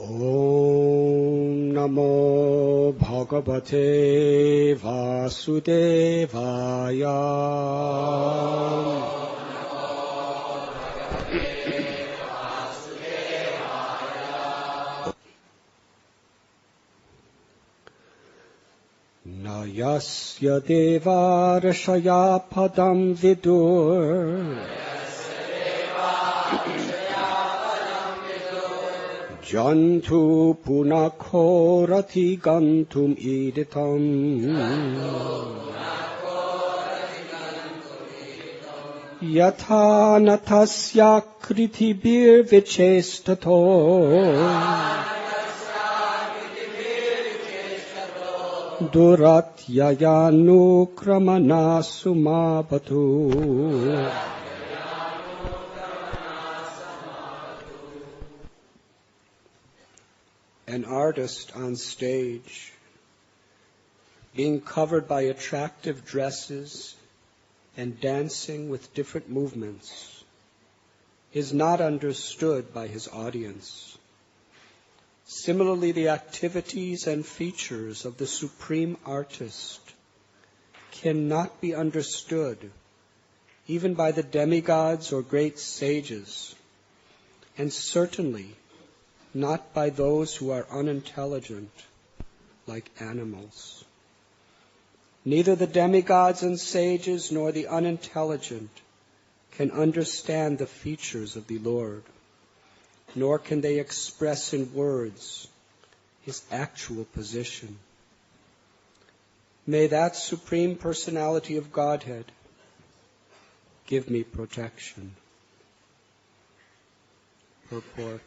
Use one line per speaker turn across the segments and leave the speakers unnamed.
Om Namo Bhagavate Vasudevaya. Na yasya deva rashaya padam vidur Jantu punakho rati gantum iditam Yatha natasya kritibir vichestato Duratyayanu kramana sumabatu. An artist on stage, being covered by attractive dresses and dancing with different movements, is not understood by his audience. Similarly, the activities and features of the supreme artist cannot be understood even by the demigods or great sages, and certainly not by those who are unintelligent, like animals. Neither the demigods and sages nor the unintelligent can understand the features of the Lord, nor can they express in words His actual position. May that Supreme Personality of Godhead give me protection. Purport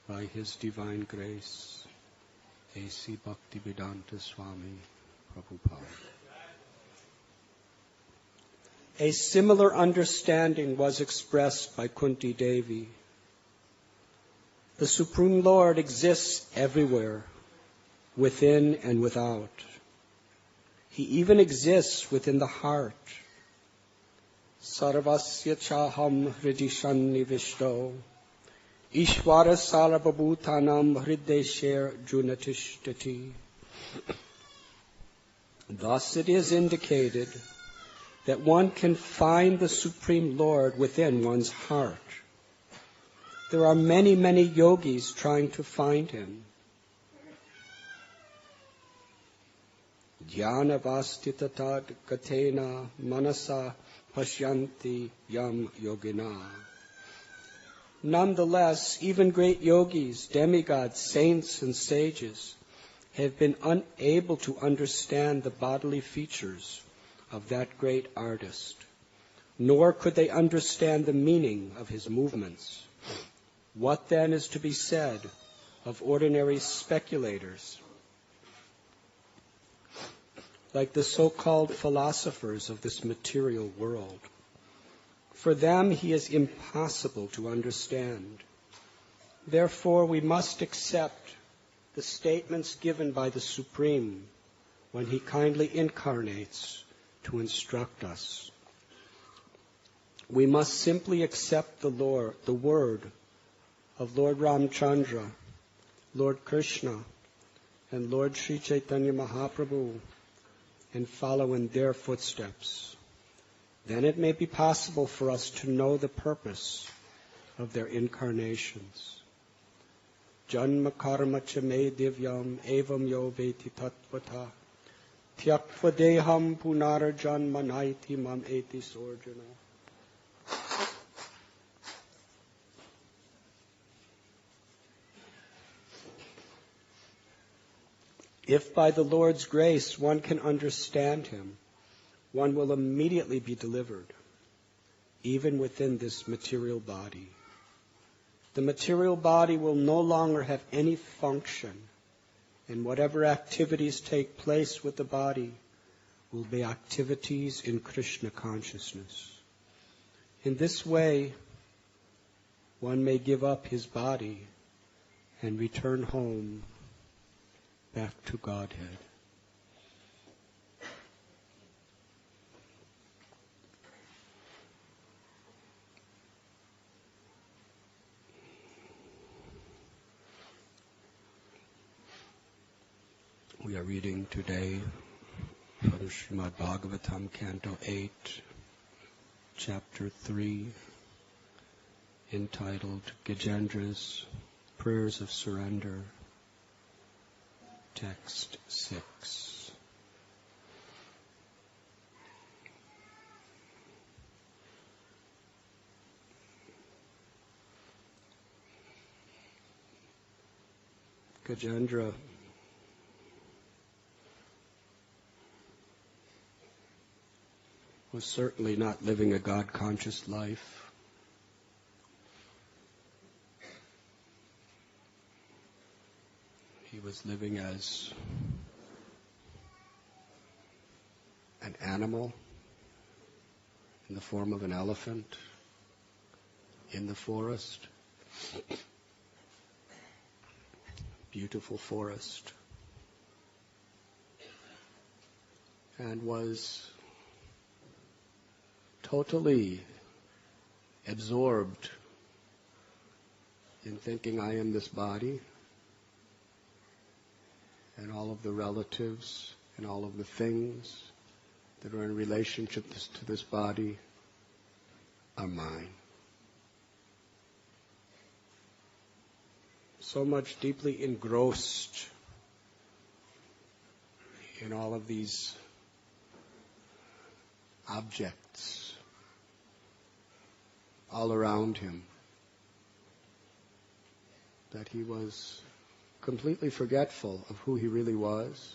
by His Divine Grace, A.C. Bhaktivedanta Swami Prabhupada. A similar understanding was expressed by Kunti Devi. The Supreme Lord exists everywhere, within and without. He even exists within the heart. Sarvasya chaham hridisannivishto Ishvara sarvabhutanam hridesher junatishtati. Thus it is indicated that one can find the Supreme Lord within one's heart. There are many, many yogis trying to find Him. Jnana vastitata katena manasa pashyanti yam yogina. Nonetheless, even great yogis, demigods, saints, and sages have been unable to understand the bodily features of that great artist, nor could they understand the meaning of his movements. What then is to be said of ordinary speculators, like the so-called philosophers of this material world? For them, He is impossible to understand. Therefore, we must accept the statements given by the Supreme when He kindly incarnates to instruct us. We must simply accept the word of Lord Ramchandra, Lord Krishna, and Lord Sri Chaitanya Mahaprabhu, and follow in their footsteps. Then it may be possible for us to know the purpose of their incarnations. Janma karma cha me divyam evam yo veti tattvata tyaktva deham punar janma naiti mam eti sorjana. If by the Lord's grace one can understand Him, one will immediately be delivered, even within this material body. The material body will no longer have any function, and whatever activities take place with the body will be activities in Krishna consciousness. In this way, one may give up his body and return home back to Godhead. We are reading today from Srimad Bhagavatam, Canto 8, Chapter 3, entitled Gajendra's Prayers of Surrender, Text 6. Gajendra was certainly not living a God-conscious life. He was living as an animal in the form of an elephant in the forest. Beautiful forest. And was totally absorbed in thinking, I am this body, and all of the relatives and all of the things that are in relationship to this body are mine. So much deeply engrossed in all of these objects all around him that he was completely forgetful of who he really was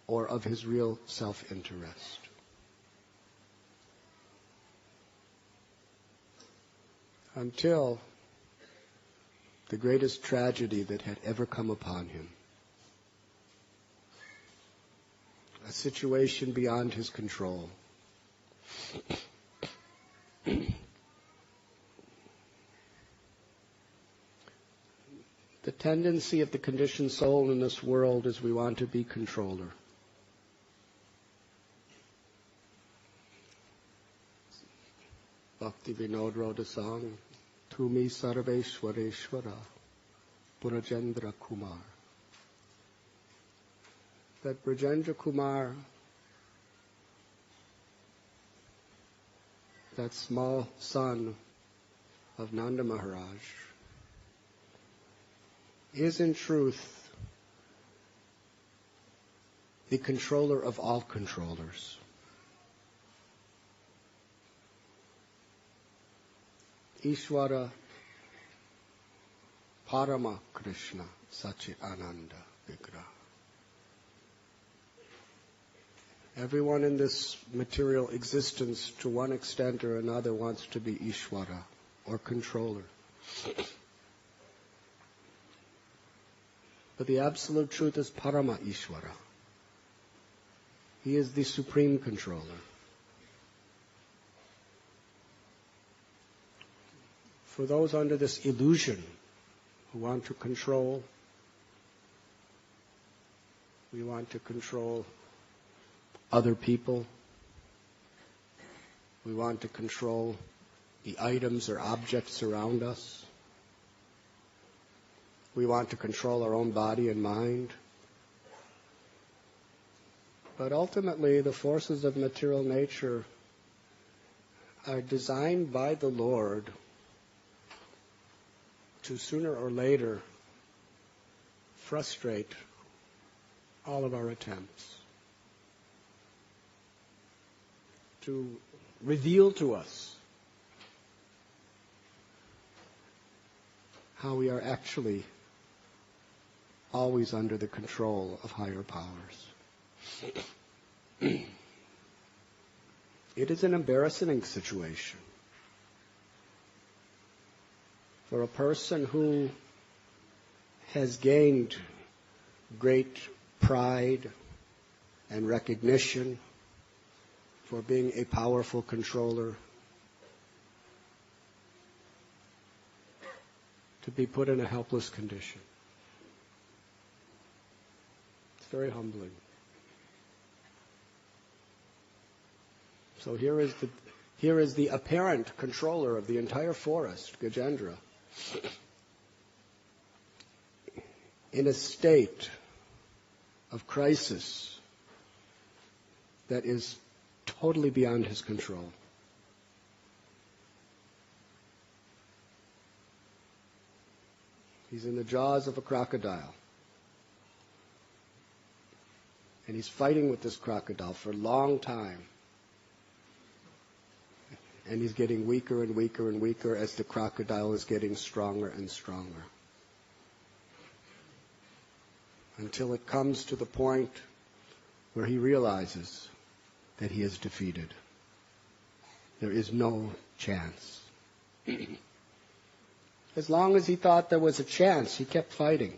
or of his real self-interest. Until the greatest tragedy that had ever come upon him, a situation beyond his control. The tendency of the conditioned soul in this world is we want to be controller. Bhakti Vinod wrote a song, Tumi Sarveshwareshwara Gajendra Kumar. That Gajendra Kumar, that small son of Nanda Maharaj, is in truth the controller of all controllers. Ishvara Parama Krishna Sachi Ananda Vigraha. Everyone in this material existence, to one extent or another, wants to be Ishvara, or controller. But the absolute truth is Parama Ishvara. He is the supreme controller. For those under this illusion who want to control, we want to control other people. We want to control the items or objects around us. We want to control our own body and mind. But ultimately, the forces of material nature are designed by the Lord to sooner or later frustrate all of our attempts, to reveal to us how we are actually always under the control of higher powers. It is an embarrassing situation for a person who has gained great pride and recognition for being a powerful controller to be put in a helpless condition. It's very humbling. So here is the apparent controller of the entire forest, Gajendra, in a state of crisis that is totally beyond his control. He's in the jaws of a crocodile. And he's fighting with this crocodile for a long time. And he's getting weaker and weaker and weaker as the crocodile is getting stronger and stronger. Until it comes to the point where he realizes that he is defeated. There is no chance. As long as he thought there was a chance, he kept fighting.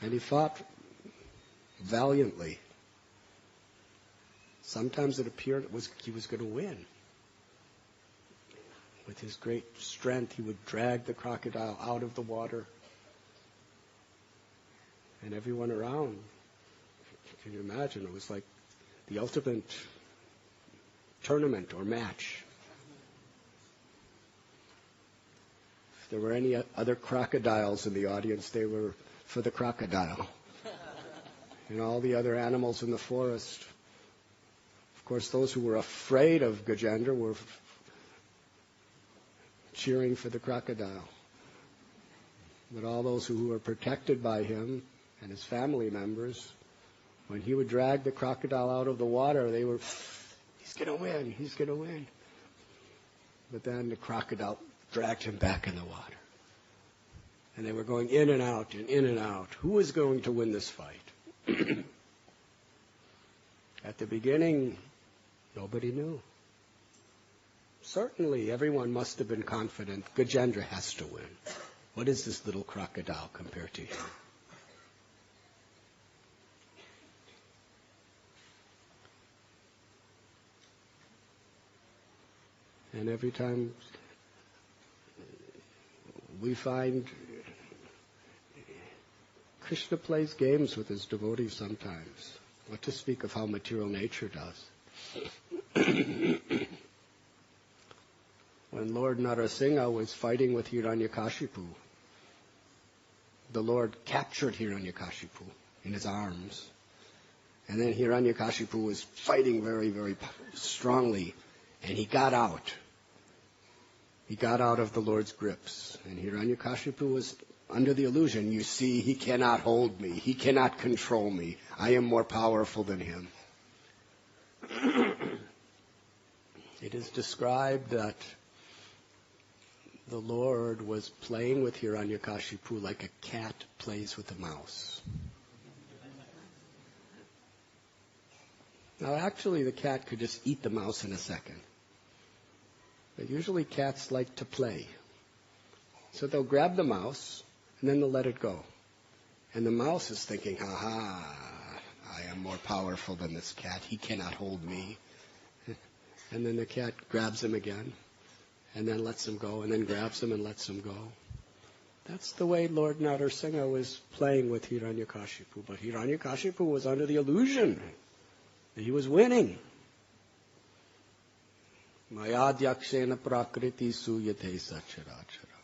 And he fought valiantly. Sometimes it appeared he was going to win. With his great strength, he would drag the crocodile out of the water. And everyone around, can you imagine, it was like the ultimate tournament or match. If there were any other crocodiles in the audience, they were for the crocodile. And all the other animals in the forest. Of course, those who were afraid of Gajendra were cheering for the crocodile. But all those who were protected by him and his family members, when he would drag the crocodile out of the water, they were, he's going to win, he's going to win. But then the crocodile dragged him back in the water. And they were going in and out and in and out. Who was going to win this fight? At the beginning, nobody knew. Certainly, everyone must have been confident Gajendra has to win. What is this little crocodile compared to him? And every time we find Krishna plays games with his devotees sometimes. What to speak of how material nature does. When Lord Narasimha was fighting with Hiranyakashipu, the Lord captured Hiranyakashipu in his arms. And then Hiranyakashipu was fighting very, very strongly. And he got out. He got out of the Lord's grips. And Hiranyakashipu was under the illusion, you see, he cannot hold me. He cannot control me. I am more powerful than him. It is described that the Lord was playing with Hiranyakashipu like a cat plays with a mouse. Now, actually, the cat could just eat the mouse in a second. But usually cats like to play. So they'll grab the mouse, and then they'll let it go. And the mouse is thinking, I am more powerful than this cat. He cannot hold me. And then the cat grabs him again, and then lets him go, and then grabs him and lets him go. That's the way Lord Narasimha was playing with Hiranyakashipu. But Hiranyakashipu was under the illusion that he was winning. Mayadhyakshena prakriti suyate sacharachara.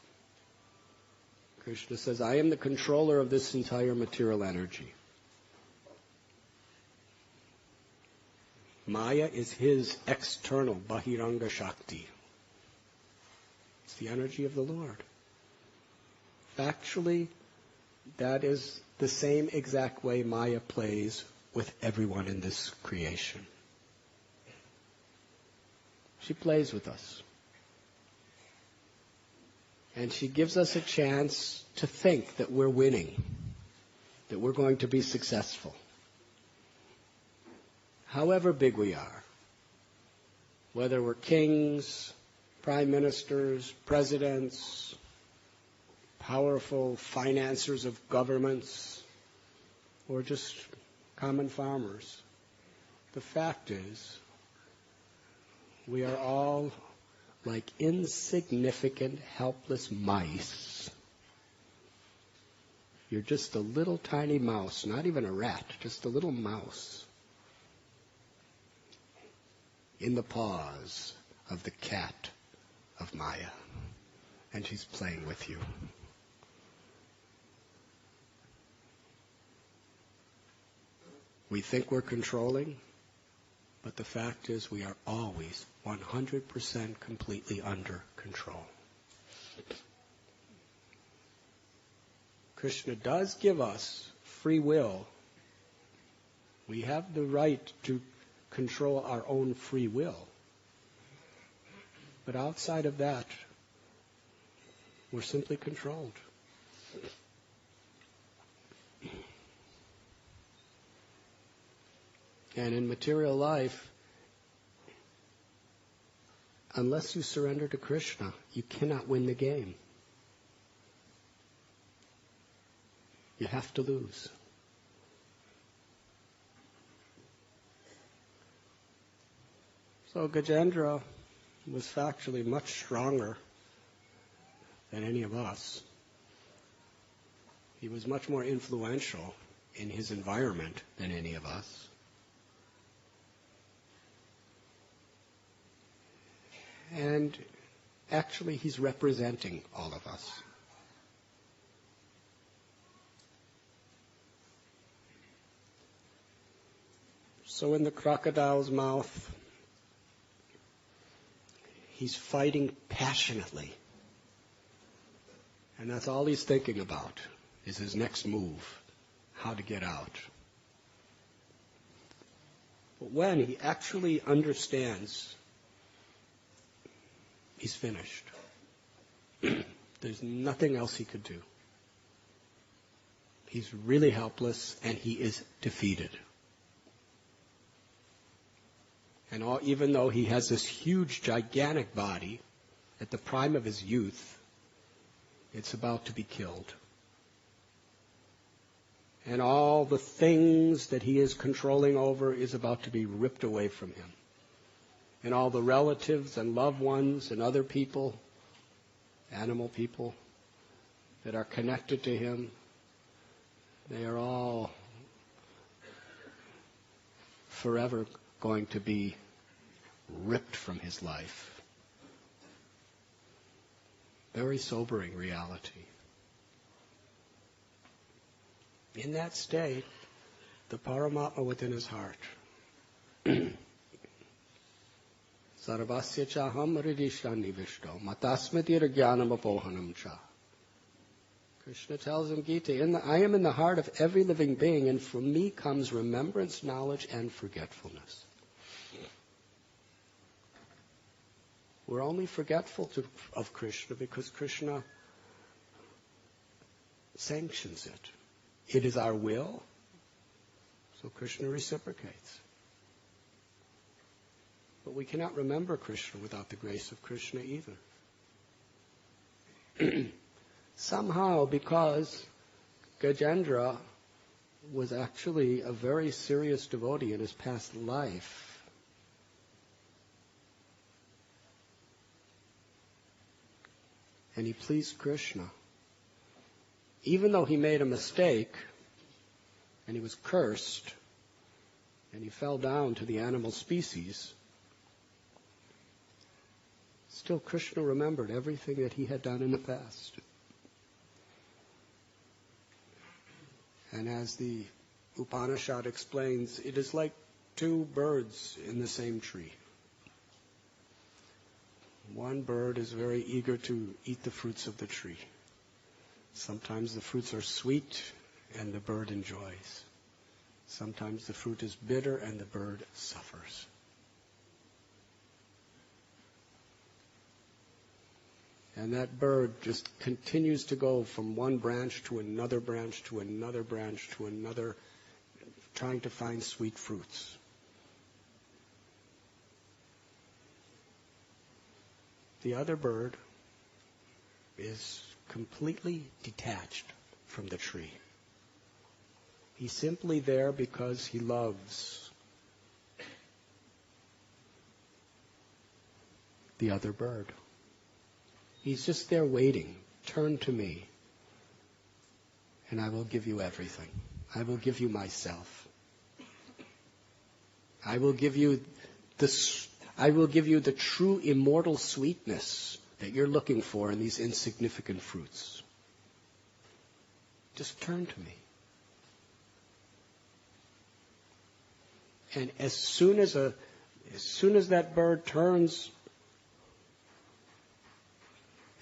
Krishna says, I am the controller of this entire material energy. Maya is his external Bahiranga Shakti. It's the energy of the Lord. Factually, that is the same exact way Maya plays with everyone in this creation. She plays with us. And she gives us a chance to think that we're winning, that we're going to be successful. However big we are, whether we're kings, prime ministers, presidents, powerful financiers of governments, or just common farmers, the fact is, we are all like insignificant, helpless mice. You're just a little tiny mouse, not even a rat, just a little mouse in the paws of the cat of Maya. And she's playing with you. We think we're controlling, but the fact is we are always 100% completely under control. Krishna does give us free will. We have the right to control our own free will. But outside of that, we're simply controlled. And in material life, unless you surrender to Krishna, you cannot win the game. You have to lose. So Gajendra was factually much stronger than any of us. He was much more influential in his environment than any of us. And actually, he's representing all of us. So in the crocodile's mouth, he's fighting passionately. And that's all he's thinking about, is his next move, how to get out. But when he actually understands, he's finished. There's nothing else he could do. He's really helpless, and he is defeated. And even though he has this huge, gigantic body, at the prime of his youth, it's about to be killed. And all the things that he is controlling over is about to be ripped away from him. And all the relatives and loved ones and other people, animal people, that are connected to him, they are all forever going to be ripped from his life. Very sobering reality. In that state, the Paramatma within his heart, Sarvasya chaham hridishtanivishto matasmitir jnanam apohanam cha. Krishna tells in Gita, I am in the heart of every living being, and from me comes remembrance, knowledge, and forgetfulness. We're only forgetful of Krishna because Krishna sanctions it. It is our will, so Krishna reciprocates. But we cannot remember Krishna without the grace of Krishna either. Somehow, because Gajendra was actually a very serious devotee in his past life, and he pleased Krishna, even though he made a mistake, and he was cursed, and he fell down to the animal species, still Krishna remembered everything that he had done in the past. And as the Upanishad explains, it is like two birds in the same tree. One bird is very eager to eat the fruits of the tree. Sometimes the fruits are sweet and the bird enjoys. Sometimes the fruit is bitter and the bird suffers. And that bird just continues to go from one branch to another branch to another branch to another, trying to find sweet fruits. The other bird is completely detached from the tree. He's simply there because he loves the other bird. He's just there waiting. Turn to me, and I will give you everything. I will give you myself. I will give you the true immortal sweetness that you're looking for in these insignificant fruits. Just turn to me. And as soon as that bird turns,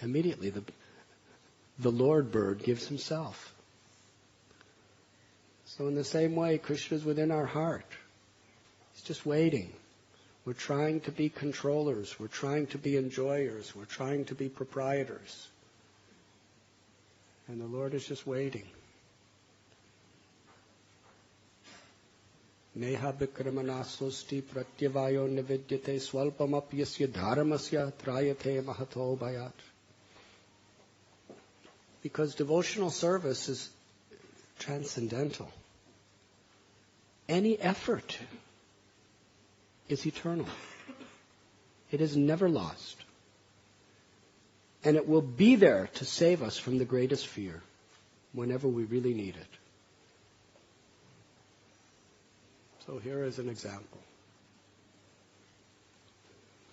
immediately the Lord bird gives himself. So in the same way, Krishna is within our heart. He's just waiting. We're trying to be controllers. We're trying to be enjoyers. We're trying to be proprietors. And the Lord is just waiting. Neha bikramanaslosti pratyavayo nividyate swalpamapyasya dharmasya trayate mahato bhayat. Because devotional service is transcendental. Any effort is eternal. It is never lost. And it will be there to save us from the greatest fear whenever we really need it. So here is an example.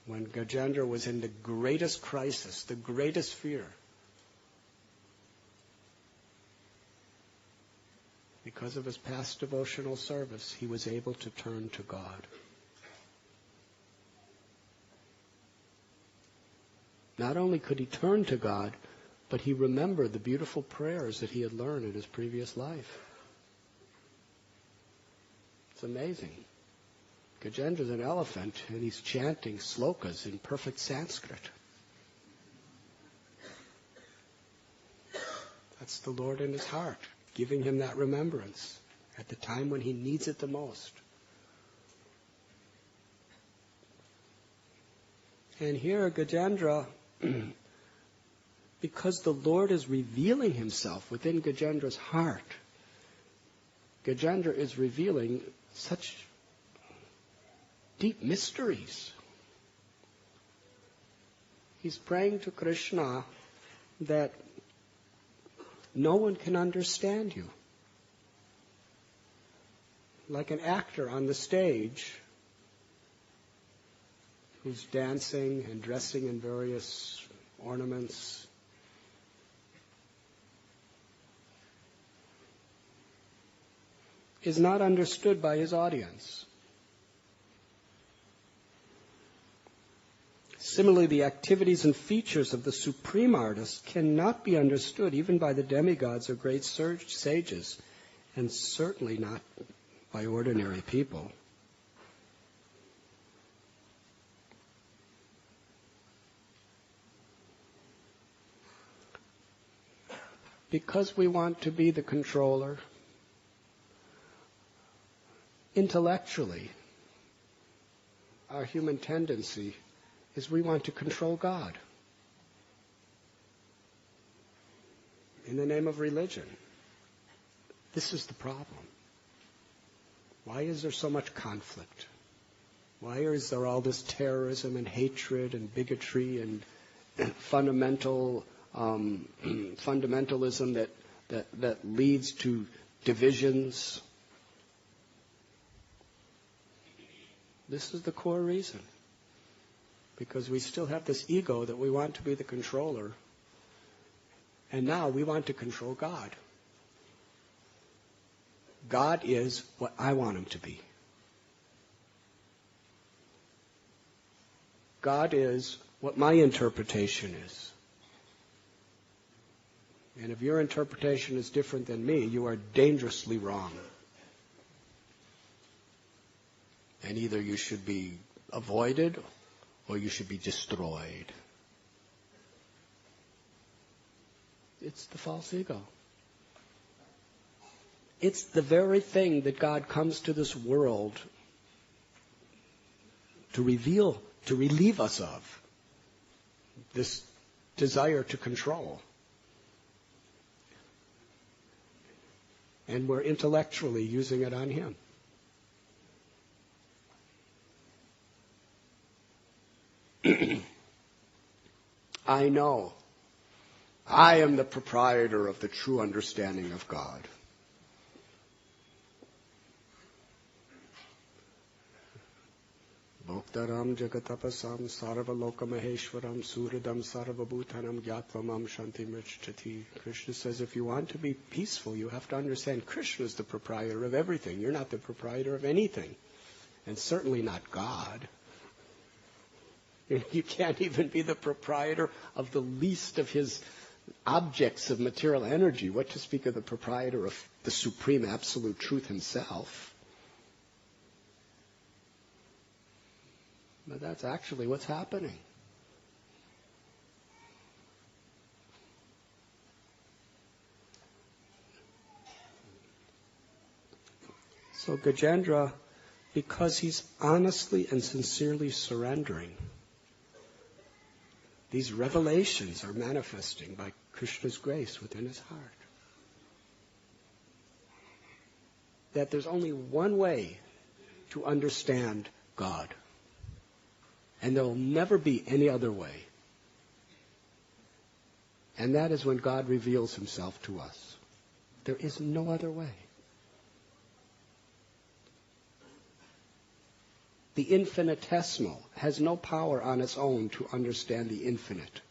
When Gajendra was in the greatest crisis, the greatest fear, because of his past devotional service, he was able to turn to God. Not only could he turn to God, but he remembered the beautiful prayers that he had learned in his previous life. It's amazing. Gajendra's an elephant, and he's chanting slokas in perfect Sanskrit. That's the Lord in his heart, giving him that remembrance at the time when he needs it the most. And here, Gajendra, because the Lord is revealing himself within Gajendra's heart, Gajendra is revealing such deep mysteries. He's praying to Krishna that no one can understand you. Like an actor on the stage who's dancing and dressing in various ornaments. Is not understood by his audience. Similarly, the activities and features of the supreme artist cannot be understood even by the demigods or great sages, and certainly not by ordinary people. Because we want to be the controller, intellectually, our human tendency is we want to control God in the name of religion. This is the problem. Why is there so much conflict? Why is there all this terrorism and hatred and bigotry and fundamentalism that leads to divisions? This is the core reason. Because we still have this ego that we want to be the controller, and now we want to control God. God is what I want him to be. God is what my interpretation is. And if your interpretation is different than me, you are dangerously wrong. And either you should be avoided or you should be destroyed. It's the false ego. It's the very thing that God comes to this world to reveal, to relieve us of. This desire to control. And we're intellectually using it on him. I know. I am the proprietor of the true understanding of God. Bhoktaram jagatapasam sarvalokamaheshwaram suridam sarvabhutanam gyatvam shantimrichati. Krishna says if you want to be peaceful, you have to understand Krishna is the proprietor of everything. You're not the proprietor of anything. and certainly not God. You can't even be the proprietor of the least of his objects of material energy. What to speak of the proprietor of the supreme absolute truth himself? But that's actually what's happening. So Gajendra, because he's honestly and sincerely surrendering, these revelations are manifesting by Krishna's grace within his heart. That there's only one way to understand God. And there will never be any other way. And that is when God reveals himself to us. There is no other way. The infinitesimal has no power on its own to understand the infinite.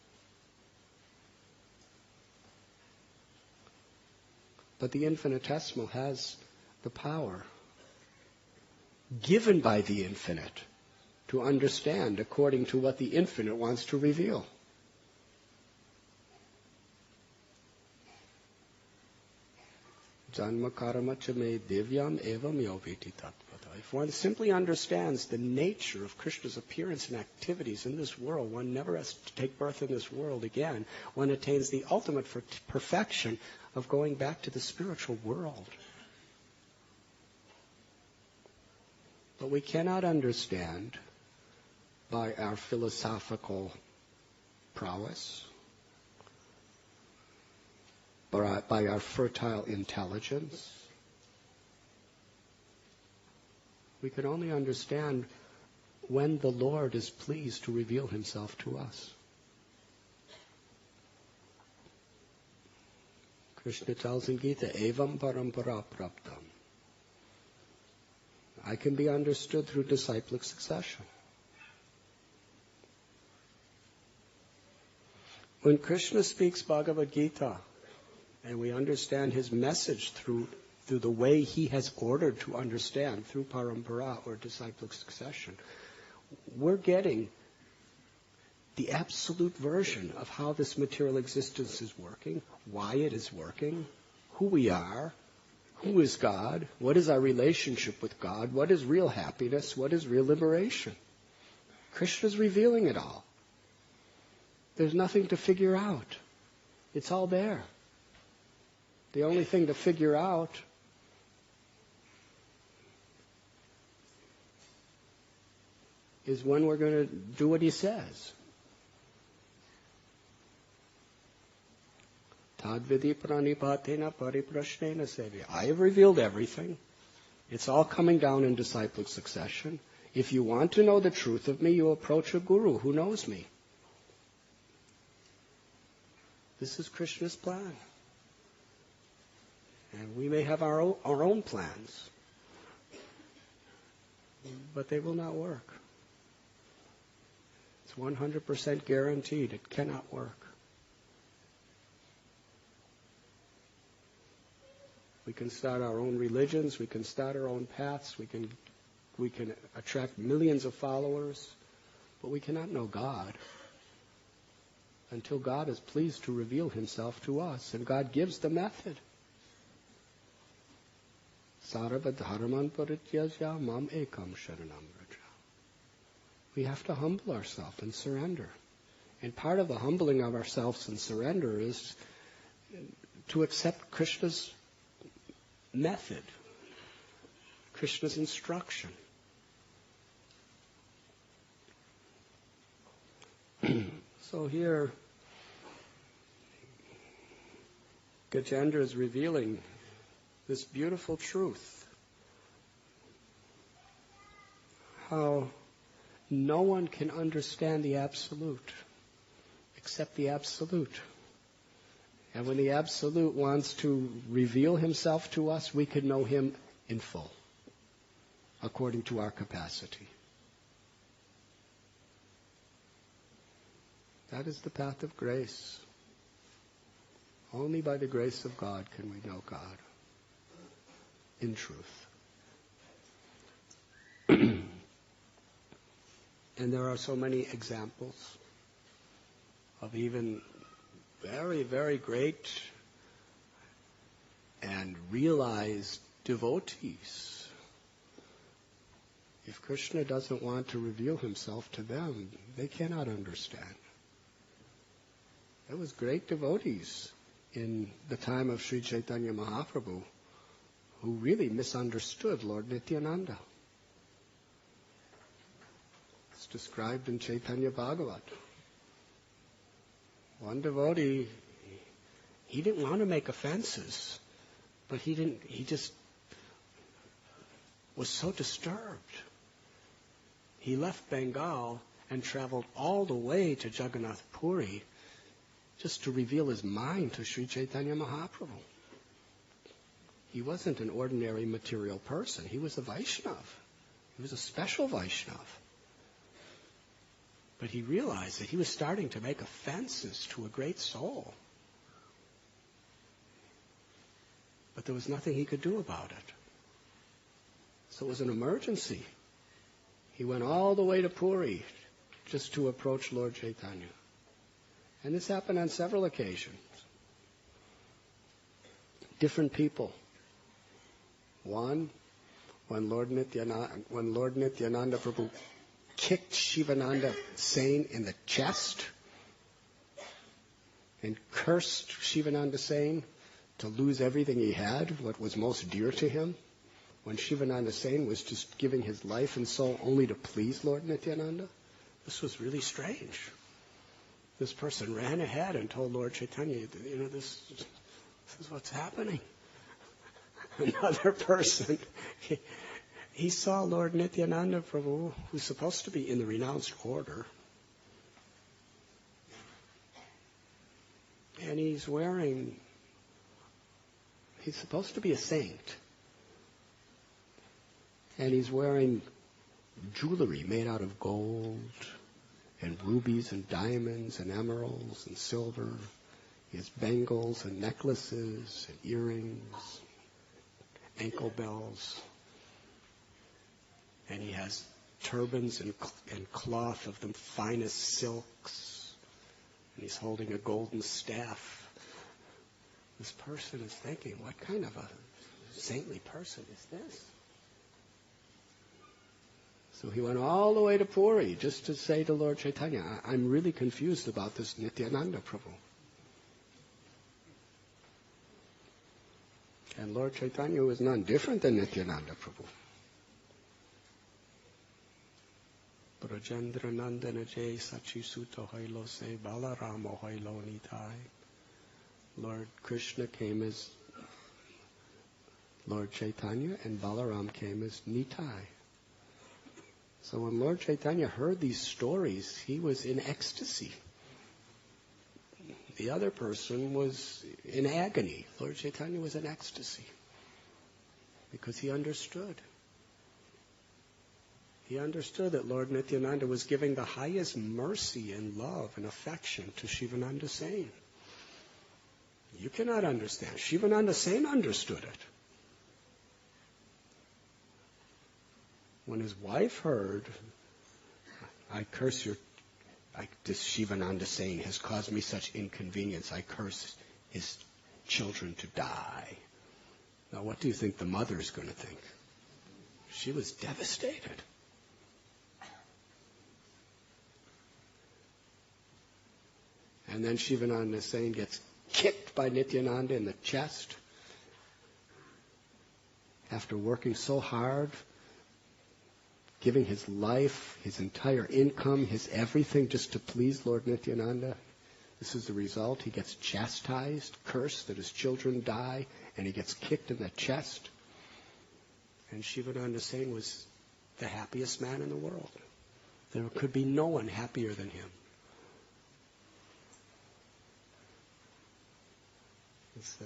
But the infinitesimal has the power given by the infinite to understand according to what the infinite wants to reveal. Janma karma cha me divyam evam yoviti tattvata. If one simply understands the nature of Krishna's appearance and activities in this world, one never has to take birth in this world again. One attains the ultimate perfection of going back to the spiritual world. But we cannot understand by our philosophical prowess, by our fertile intelligence. We can only understand when the Lord is pleased to reveal himself to us. Krishna tells in Gita, Evam parampara praptam. I can be understood through disciplic succession. When Krishna speaks Bhagavad Gita, and we understand his message through the way he has ordered to understand, through parampara or disciplic succession, we're getting the absolute version of how this material existence is working, why it is working, who we are, who is God, what is our relationship with God, what is real happiness, what is real liberation. Krishna's revealing it all. There's nothing to figure out. It's all there. The only thing to figure out is when we're going to do what he says. Tadvidi pranipatena pariprashnena sevi. I have revealed everything. It's all coming down in disciplic succession. If you want to know the truth of me, you approach a guru who knows me. This is Krishna's plan. And we may have our own plans, but they will not work. It's 100% guaranteed. It cannot work. We can start our own religions. We can start our own paths. We can attract millions of followers, but we cannot know God until God is pleased to reveal himself to us, and God gives the method. Sarvadharman parityajya mam ekam sharanam vraja. We have to humble ourselves and surrender. And part of the humbling of ourselves and surrender is to accept Krishna's method, Krishna's instruction. So here, Gajendra is revealing this beautiful truth. How no one can understand the Absolute except the Absolute. And when the Absolute wants to reveal himself to us, we can know him in full, according to our capacity. That is the path of grace. Only by the grace of God can we know God in truth. And there are so many examples of even very, very great and realized devotees. If Krishna doesn't want to reveal himself to them, they cannot understand. There was great devotees in the time of Sri Chaitanya Mahaprabhu who really misunderstood Lord Nityananda. It's described in Chaitanya Bhagavat. One devotee, he didn't want to make offenses, but he just was so disturbed. He left Bengal and traveled all the way to Jagannath Puri just to reveal his mind to Sri Chaitanya Mahaprabhu. He wasn't an ordinary material person. He was a Vaishnava. He was a special Vaishnava. But he realized that he was starting to make offenses to a great soul. But there was nothing he could do about it. So it was an emergency. He went all the way to Puri just to approach Lord Chaitanya. And this happened on several occasions. Different people. One, when Lord Nityananda Prabhu kicked Shivananda Sain in the chest and cursed Shivananda Sain to lose everything he had, what was most dear to him, when Shivananda Sain was just giving his life and soul only to please Lord Nityananda. This was really strange. This person ran ahead and told Lord Chaitanya, this is what's happening. Another person, he saw Lord Nityananda Prabhu, who's supposed to be in the renounced order, and he's supposed to be a saint, and he's wearing jewelry made out of gold and rubies and diamonds and emeralds and silver. He has bangles and necklaces and earrings, ankle bells, and he has turbans and cloth of the finest silks, and he's holding a golden staff. This person is thinking, what kind of a saintly person is this? So he went all the way to Puri just to say to Lord Chaitanya, I'm really confused about this Nityananda Prabhu. And Lord Chaitanya was none different than Nityananda Prabhu. Gajendra Nandana Jay Sachisuto Hailo Se Balaramo Hailo Nitai. Lord Krishna came as Lord Chaitanya and Balaram came as Nitai. So when Lord Chaitanya heard these stories, he was in ecstasy. The other person was in agony. Lord Chaitanya was in ecstasy because he understood. He understood that Lord Nityananda was giving the highest mercy and love and affection to Shivananda Sain. You cannot understand. Shivananda Sain understood it. When his wife heard, this Shivananda Sain has caused me such inconvenience, I curse his children to die. Now what do you think the mother's going to think? She was devastated. And then Shivananda Sain gets kicked by Nityananda in the chest after working so hard, giving his life, his entire income, his everything just to please Lord Nityananda. This is the result. He gets chastised, cursed that his children die, and he gets kicked in the chest. And Shivananda Sain was the happiest man in the world. There could be no one happier than him. It's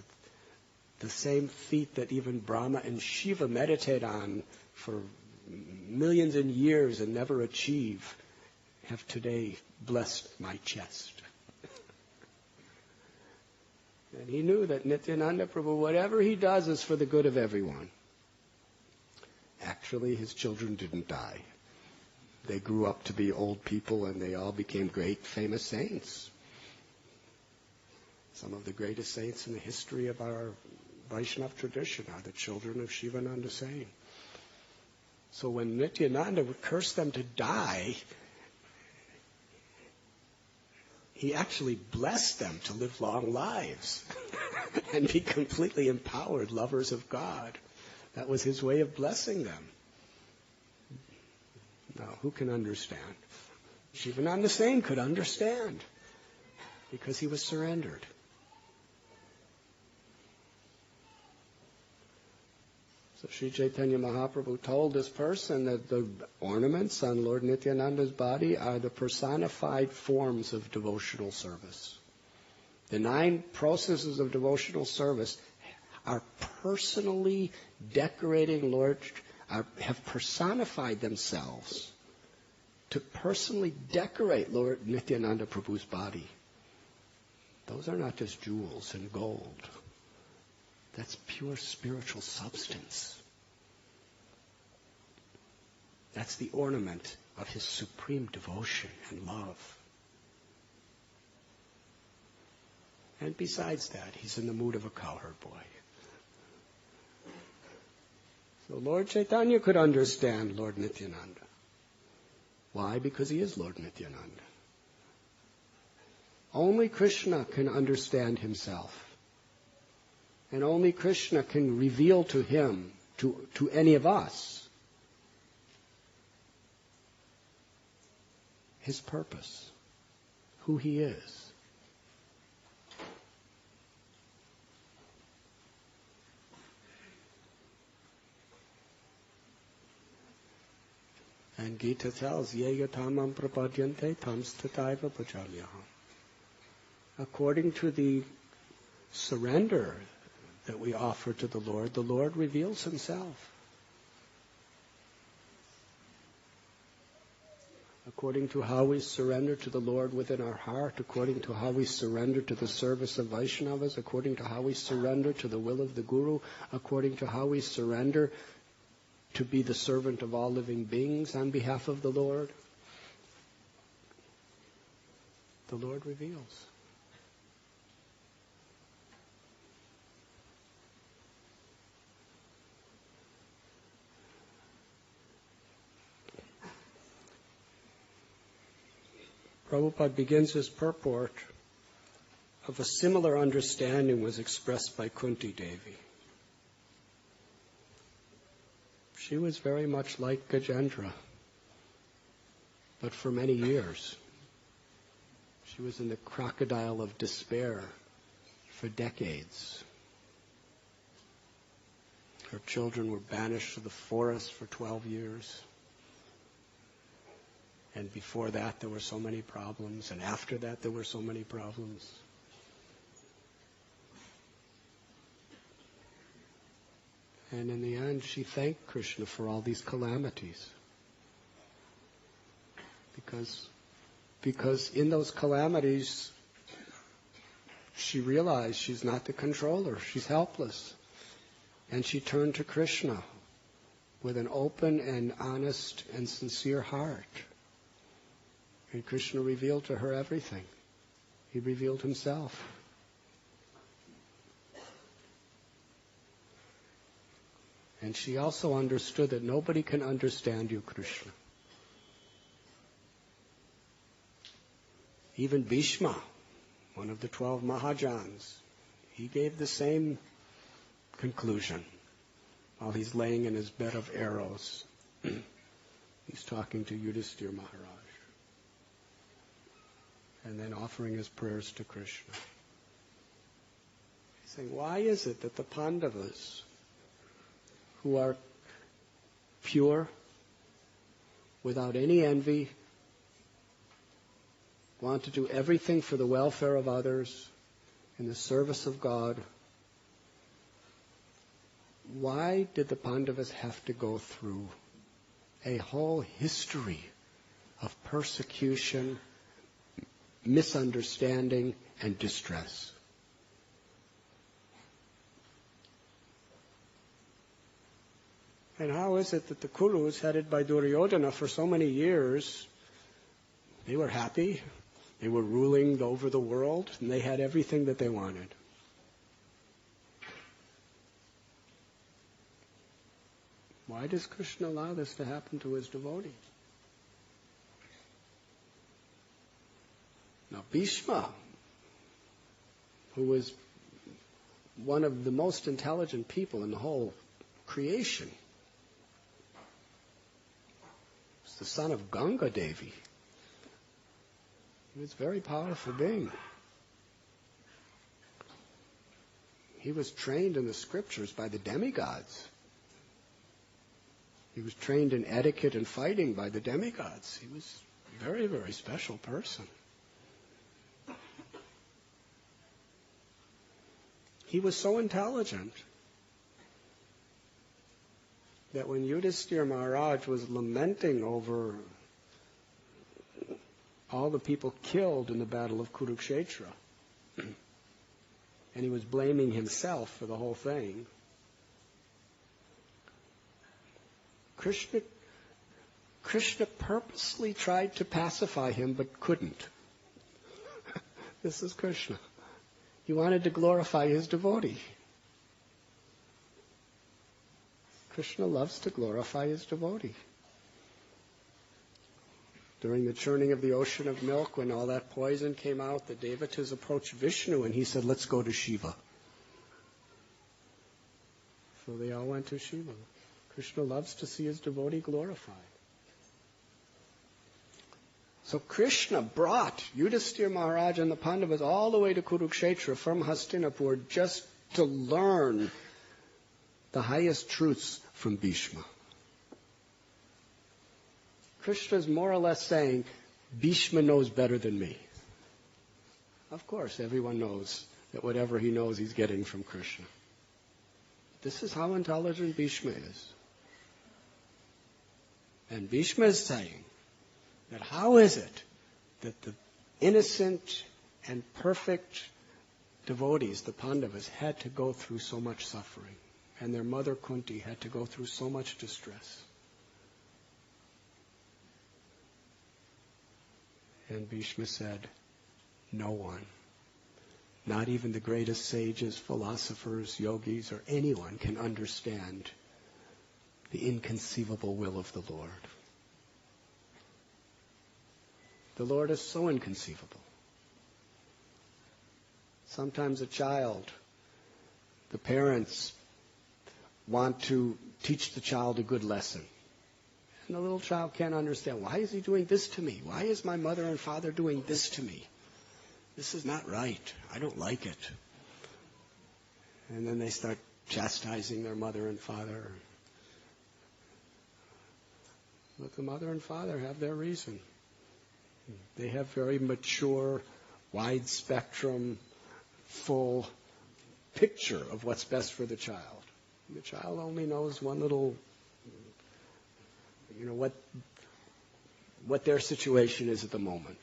the same feat that even Brahma and Shiva meditate on for millions and years and never achieve, have today blessed my chest. And he knew that Nityananda Prabhu, whatever he does is for the good of everyone. Actually, his children didn't die. they grew up to be old people and they all became great, famous saints. Some of the greatest saints in the history of our Vaishnava tradition are the children of Shivananda Sain. So when Nityananda would curse them to die, he actually blessed them to live long lives and be completely empowered lovers of God. That was his way of blessing them. Now, who can understand? Shivananda Sain could understand because he was surrendered. So Sri Chaitanya Mahaprabhu told this person that the ornaments on Lord Nityananda's body are the personified forms of devotional service. The 9 processes of devotional service are personally decorating Lord, have personified themselves to personally decorate Lord Nityananda Prabhu's body. Those are not just jewels and gold. That's pure spiritual substance. That's the ornament of his supreme devotion and love. And besides that, he's in the mood of a cowherd boy. So Lord Chaitanya could understand Lord Nityananda. Why? Because he is Lord Nityananda. Only Krishna can understand himself. And only Krishna can reveal to him, to any of us, his purpose, who he is. And Gita tells, Yega tamam prapadyante tam stataiva bhajamyaham. According to the surrender that we offer to the Lord reveals himself. According to how we surrender to the Lord within our heart, according to how we surrender to the service of Vaishnavas, according to how we surrender to the will of the Guru, according to how we surrender to be the servant of all living beings on behalf of the Lord reveals. Prabhupada begins his purport of a similar understanding was expressed by Kunti Devi. She was very much like Gajendra, but for many years. She was in the crocodile of despair for decades. Her children were banished to the forest for 12 years. And before that, there were so many problems. And after that, there were so many problems. And in the end, she thanked Krishna for all these calamities. Because in those calamities, she realized she's not the controller. She's helpless. And she turned to Krishna with an open and honest and sincere heart. And Krishna revealed to her everything. He revealed himself. And she also understood that nobody can understand you, Krishna. Even Bhishma, one of the 12 Mahajans, he gave the same conclusion while he's laying in his bed of arrows. He's talking to Yudhisthira Maharaj. And then offering his prayers to Krishna. He's saying, why is it that the Pandavas, who are pure, without any envy, want to do everything for the welfare of others, in the service of God, why did the Pandavas have to go through a whole history of persecution, misunderstanding, and distress? And how is it that the Kurus, headed by Duryodhana for so many years, they were happy, they were ruling over the world, and they had everything that they wanted? Why does Krishna allow this to happen to his devotees? Now, Bhishma, who was one of the most intelligent people in the whole creation, was the son of Ganga Devi. He was a very powerful being. He was trained in the scriptures by the demigods. He was trained in etiquette and fighting by the demigods. He was a very, very special person. He was so intelligent that when Yudhisthira Maharaj was lamenting over all the people killed in the battle of Kurukshetra, and he was blaming himself for the whole thing, Krishna purposely tried to pacify him but couldn't. This is Krishna. He wanted to glorify his devotee. Krishna loves to glorify his devotee. During the churning of the ocean of milk, when all that poison came out, the Devatas approached Vishnu and he said, "Let's go to Shiva." So they all went to Shiva. Krishna loves to see his devotee glorified. So Krishna brought Yudhisthira Maharaj and the Pandavas all the way to Kurukshetra from Hastinapur just to learn the highest truths from Bhishma. Krishna is more or less saying, Bhishma knows better than me. Of course, everyone knows that whatever he knows, he's getting from Krishna. This is how intelligent Bhishma is. And Bhishma is saying that how is it that the innocent and perfect devotees, the Pandavas, had to go through so much suffering, and their mother Kunti had to go through so much distress? And Bhishma said, no one, not even the greatest sages, philosophers, yogis, or anyone can understand the inconceivable will of the Lord. The Lord is so inconceivable. Sometimes a child, the parents want to teach the child a good lesson. And the little child can't understand, why is he doing this to me? Why is my mother and father doing this to me? This is not right. I don't like it. And then they start chastising their mother and father. But the mother and father have their reason. They have very mature, wide spectrum, full picture of what's best for the child. The child only knows one little, what their situation is at the moment.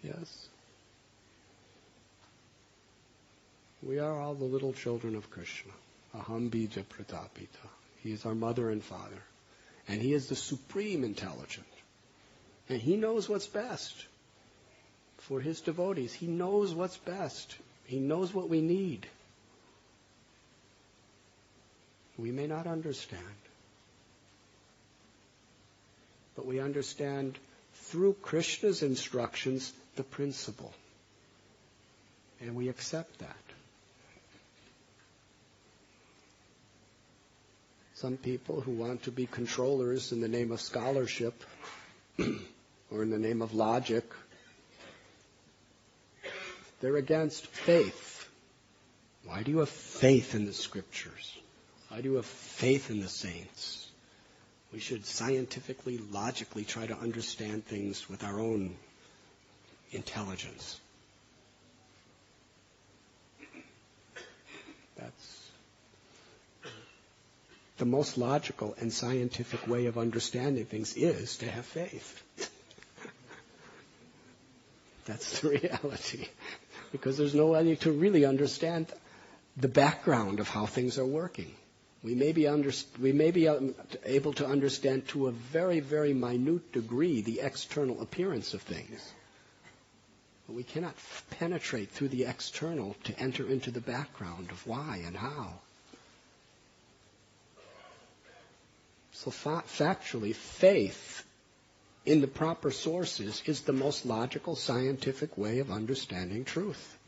Yes? We are all the little children of Krishna. Aham bija pratapita. He is our mother and father. And he is the supreme intelligent. And he knows what's best for his devotees. He knows what's best. He knows what we need. We may not understand. But we understand through Krishna's instructions the principle. And we accept that. Some people who want to be controllers in the name of scholarship or in the name of logic, they're against faith. Why do you have faith in the scriptures? Why do you have faith in the saints? We should scientifically, logically try to understand things with our own intelligence. That's the most logical and scientific way of understanding things is to have faith. That's the reality. Because there's no way to really understand the background of how things are working. We may be able to understand to a very, very minute degree the external appearance of things. But we cannot penetrate through the external to enter into the background of why and how. So factually, faith in the proper sources is the most logical, scientific way of understanding truth.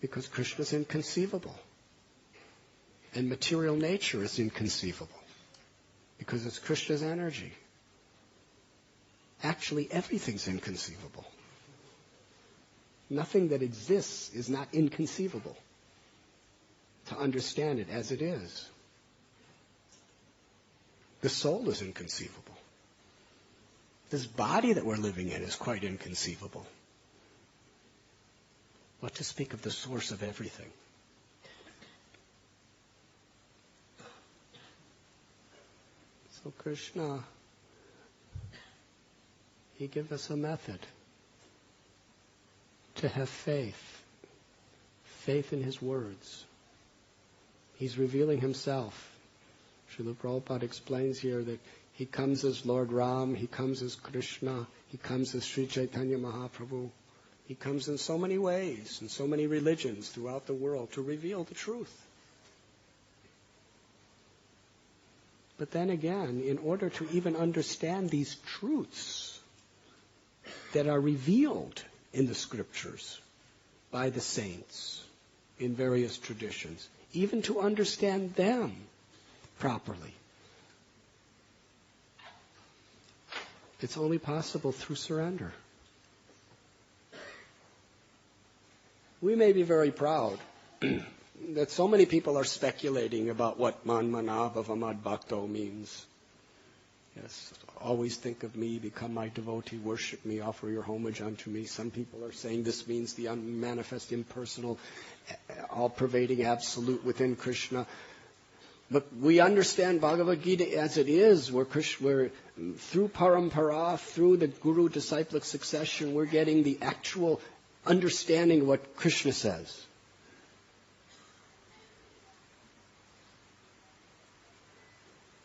Because Krishna is inconceivable. And material nature is inconceivable. Because it's Krishna's energy. Actually, everything's inconceivable. Nothing that exists is not inconceivable. To understand it as it is. The soul is inconceivable. This body that we're living in is quite inconceivable. What to speak of the source of everything? So Krishna, he gives us a method to have faith. Faith in his words. He's revealing himself. Srila Prabhupada explains here that he comes as Lord Ram, he comes as Krishna, he comes as Sri Chaitanya Mahaprabhu. He comes in so many ways, in so many religions throughout the world to reveal the truth. But then again, in order to even understand these truths that are revealed in the scriptures by the saints in various traditions, even to understand them properly, it's only possible through surrender. We may be very proud that so many people are speculating about what Manmana Bhavamad Bhakto means. Yes, always think of me, become my devotee, worship me, offer your homage unto me. Some people are saying this means the unmanifest, impersonal, all-pervading absolute within Krishna. But we understand Bhagavad Gita as it is, where through parampara, through the guru-disciplic succession, we're getting the actual understanding of what Krishna says.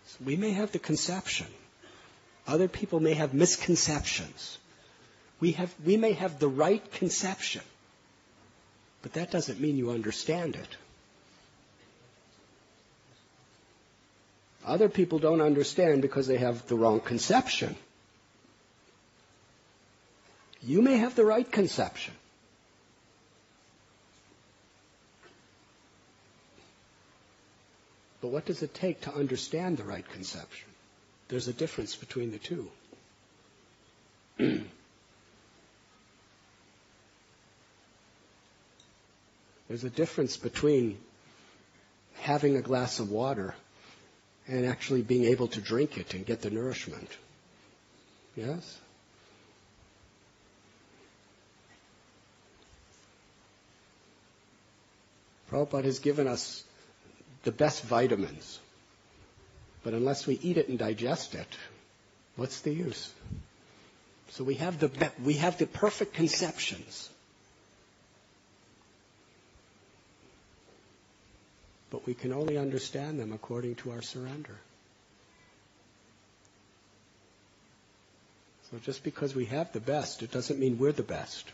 So we may have the conception. Other people may have misconceptions. We may have the right conception. But that doesn't mean you understand it. Other people don't understand because they have the wrong conception. You may have the right conception. But what does it take to understand the right conception? There's a difference between the two. There's a difference between having a glass of water and actually being able to drink it and get the nourishment. Yes? Prabhupada has given us the best vitamins. But unless we eat it and digest it, what's the use? So we have the perfect conceptions. But we can only understand them according to our surrender. So just because we have the best, it doesn't mean we're the best.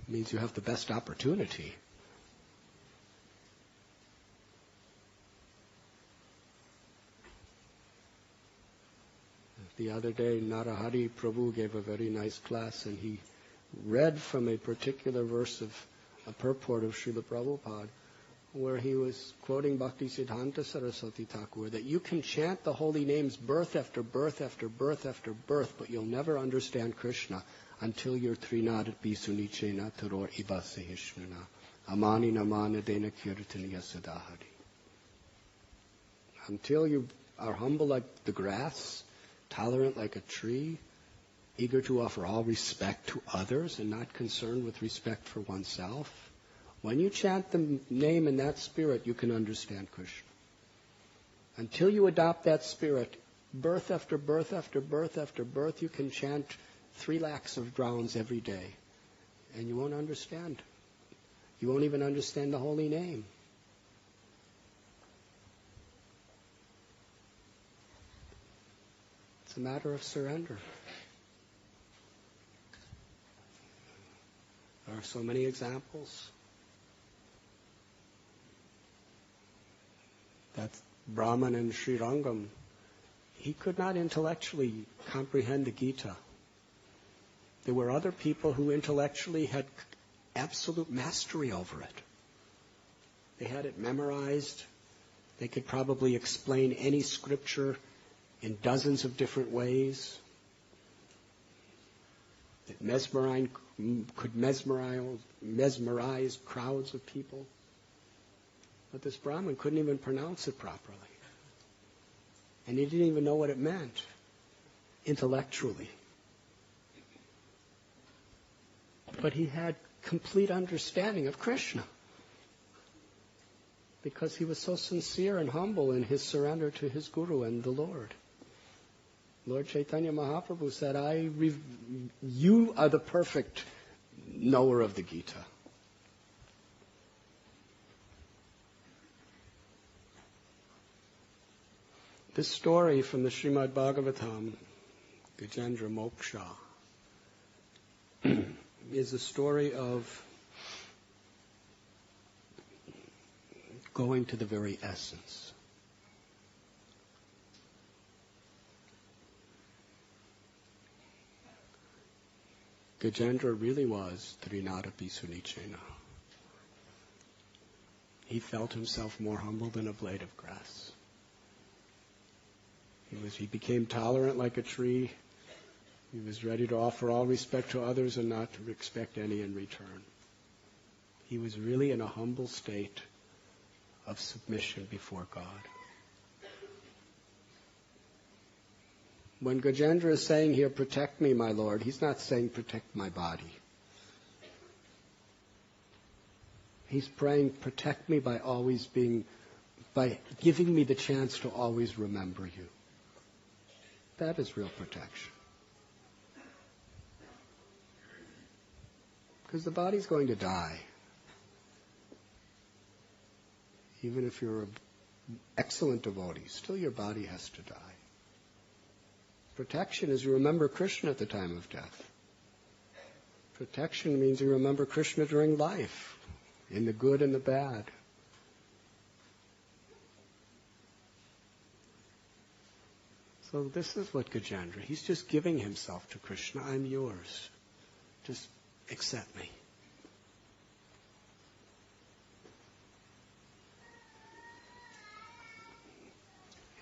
It means you have the best opportunity. The other day, Narahari Prabhu gave a very nice class, and he read from a particular verse of a purport of Srila Prabhupada, where he was quoting Bhaktisiddhanta Saraswati Thakur, that you can chant the holy names birth after birth after birth after birth, but you'll never understand Krishna until you're Trinadat Bisunichena Taror Ibasehishmana Amani Namana Dena Kirtaniya Sadahari. Until you are humble like the grass, tolerant like a tree, eager to offer all respect to others and not concerned with respect for oneself. When you chant the name in that spirit, you can understand Krishna. Until you adopt that spirit, birth after birth after birth after birth, you can chant 3 lakhs of rounds every day, and you won't understand. You won't even understand the holy name. It's a matter of surrender. There are so many examples. That Brahman in Srirangam, he could not intellectually comprehend the Gita. There were other people who intellectually had absolute mastery over it. They had it memorized. They could probably explain any scripture in dozens of different ways. It could mesmerize crowds of people. But this Brahmin couldn't even pronounce it properly. And he didn't even know what it meant intellectually. But he had complete understanding of Krishna because he was so sincere and humble in his surrender to his Guru and the Lord. Lord Chaitanya Mahaprabhu said, you are the perfect knower of the Gita. This story from the Srimad Bhagavatam, Gajendra Moksha, is a story of going to the very essence. Gajendra really was Trinadapi Sunichena. He felt himself more humble than a blade of grass. He became tolerant like a tree. He was ready to offer all respect to others and not to expect any in return. He was really in a humble state of submission before God. When Gajendra is saying here, protect me, my Lord, he's not saying protect my body. He's praying, protect me by giving me the chance to always remember you. That is real protection. Because the body's going to die. Even if you're an excellent devotee, still your body has to die. Protection is you remember Krishna at the time of death. Protection means you remember Krishna during life, in the good and the bad. So this is what Gajendra, he's just giving himself to Krishna. I'm yours. Just accept me.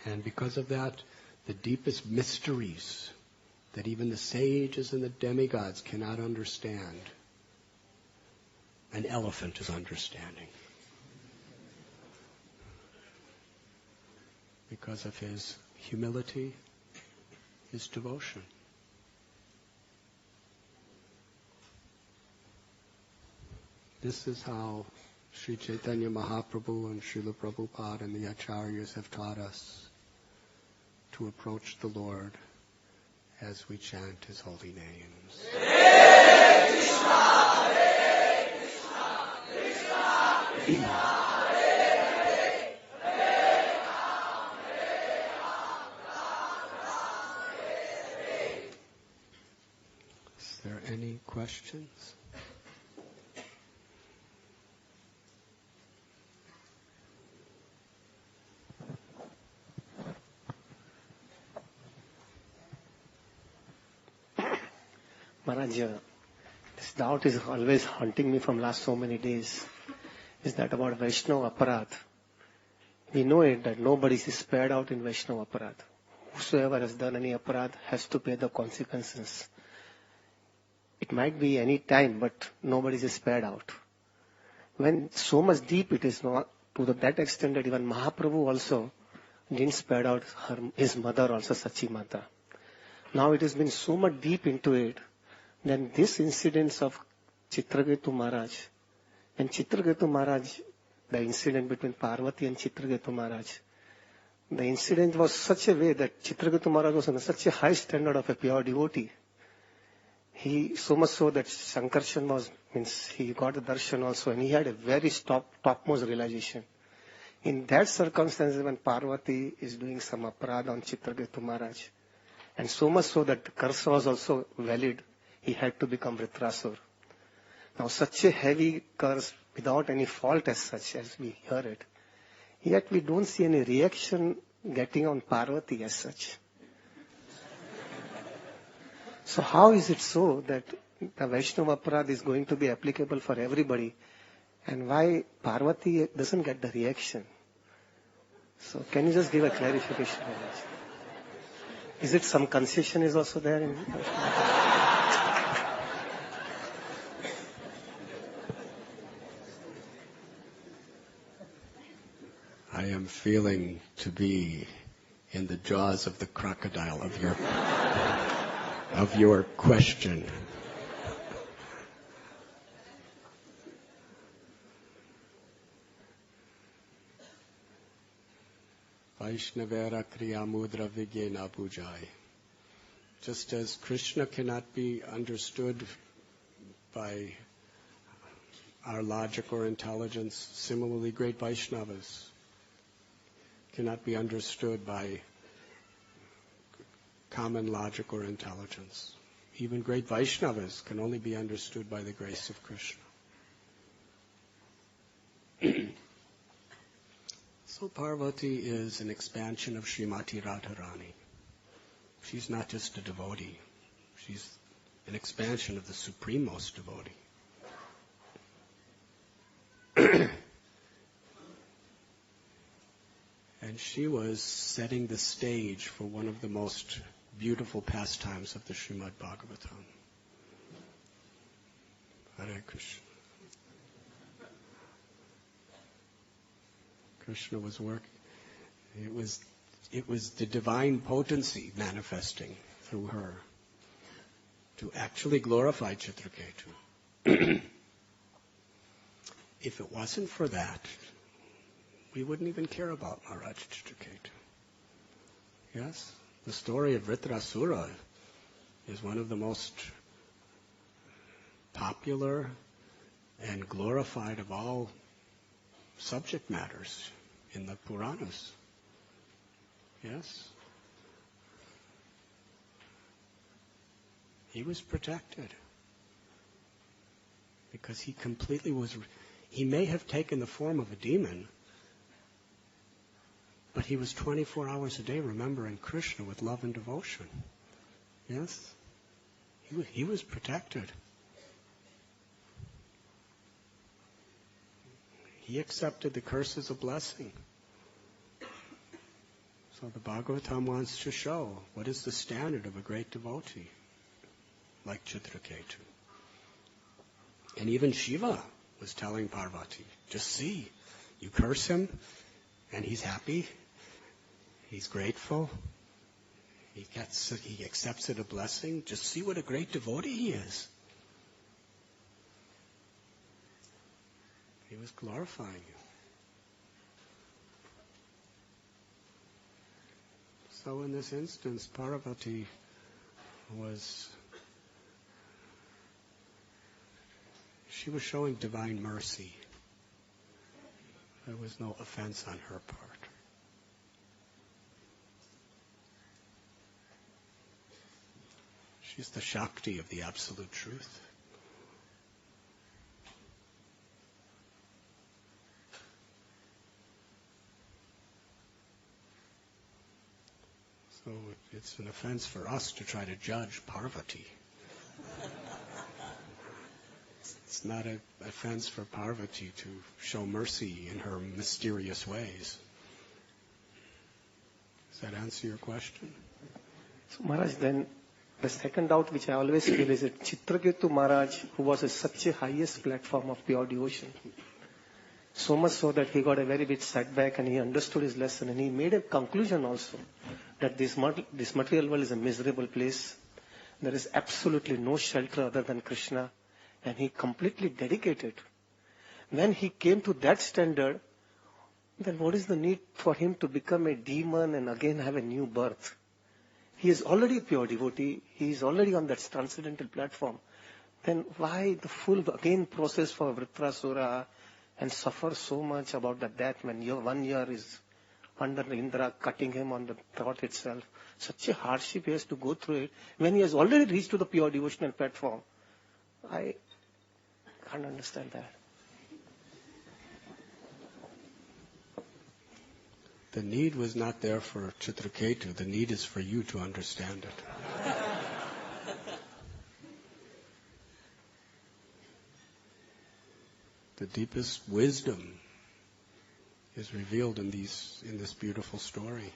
And because of that, the deepest mysteries that even the sages and the demigods cannot understand, an elephant is understanding. Because of his humility, his devotion. This is how Sri Chaitanya Mahaprabhu and Srila Prabhupada and the Acharyas have taught us to approach the Lord as we chant His holy names. Hare Krishna, Hare Krishna, Krishna Krishna. Is there any questions?
Maharaj, this doubt is always haunting me from last so many days. Is that about Vaishnava Aparadh? We know it that nobody is spared out in Vaishnava Aparadh. Whosoever has done any Aparadh has to pay the consequences. It might be any time, but nobody is spared out. When so much deep it is, not to that extent that even Mahaprabhu also didn't spare out his mother also, Sachi Mata. Now it has been so much deep into it. Then this incident of Chitraketu Maharaj, and Chitraketu Maharaj, the incident between Parvati and Chitraketu Maharaj, the incident was such a way that Chitraketu Maharaj was on such a high standard of a pure devotee. He, so much so that Sankarshan he got the darshan also, and he had a very topmost realization. In that circumstances, when Parvati is doing some aparad on Chitraketu Maharaj, and so much so that the curse was also valid, he had to become Vritrasur. Now, such a heavy curse without any fault as such, as we hear it, yet we don't see any reaction getting on Parvati as such. So how is it so that the Vaishnava Aparad is going to be applicable for everybody, and why Parvati doesn't get the reaction? So can you just give a clarification on that? Is it some concession is also there in
I am feeling to be in the jaws of the crocodile of your question. Vaishnavera kriya mudra vigyena pujai. Just as Krishna cannot be understood by our logic or intelligence, similarly great Vaishnavas cannot be understood by common logic or intelligence. Even great Vaishnavas can only be understood by the grace of Krishna. So Parvati is an expansion of Srimati Radharani. She's not just a devotee. She's an expansion of the supremost devotee. And she was setting the stage for one of the most beautiful pastimes of the Srimad Bhagavatam. Hare Krishna. Krishna was working. It was the divine potency manifesting through her to actually glorify Chitraketu. If it wasn't for that, we wouldn't even care about Maharaj Chitraketu. Yes? The story of Vritrasura is one of the most popular and glorified of all subject matters in the Puranas. Yes? He was protected because he completely was... He may have taken the form of a demon, but he was 24 hours a day remembering Krishna with love and devotion. Yes? He was protected. He accepted the curse as a blessing. So the Bhagavatam wants to show what is the standard of a great devotee, like Chitraketu. And even Shiva was telling Parvati, just see, you curse him, and he's happy, he's grateful, he accepts it a blessing. Just see what a great devotee he is. He was glorifying you. So in this instance, Parvati she was showing divine mercy. There was no offense on her part. She's the Shakti of the Absolute Truth. So it's an offense for us to try to judge Parvati. It's not an offense for Parvati to show mercy in her mysterious ways. Does that answer your question?
So Maharaj, then the second doubt which I always feel is that Chitraketu Maharaj, who was at such a highest platform of pure devotion, so much so that he got a very big setback and he understood his lesson and he made a conclusion also that this material world is a miserable place. There is absolutely no shelter other than Krishna, and he completely dedicated. When he came to that standard, then what is the need for him to become a demon and again have a new birth? he is already a pure devotee, he is already on that transcendental platform, then why the full again process for Vritrasura and suffer so much about the death when 1 year is under Indra cutting him on the throat itself? Such a hardship he has to go through it when he has already reached to the pure devotional platform. I can't understand that.
The need was not there for Chitraketu. The need is for you to understand it. The deepest wisdom is revealed in this beautiful story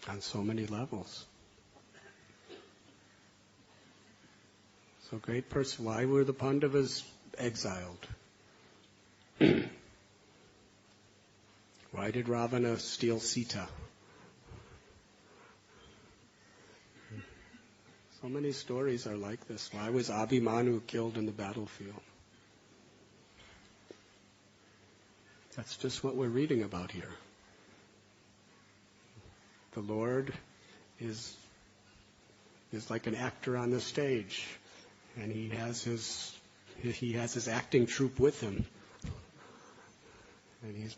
on so many levels. So great person. Why were the Pandavas exiled? Why did Ravana steal Sita? So many stories are like this. Why was Abhimanyu killed in the battlefield? That's just what we're reading about here. The Lord is like an actor on the stage, and he has his acting troupe with him. And he's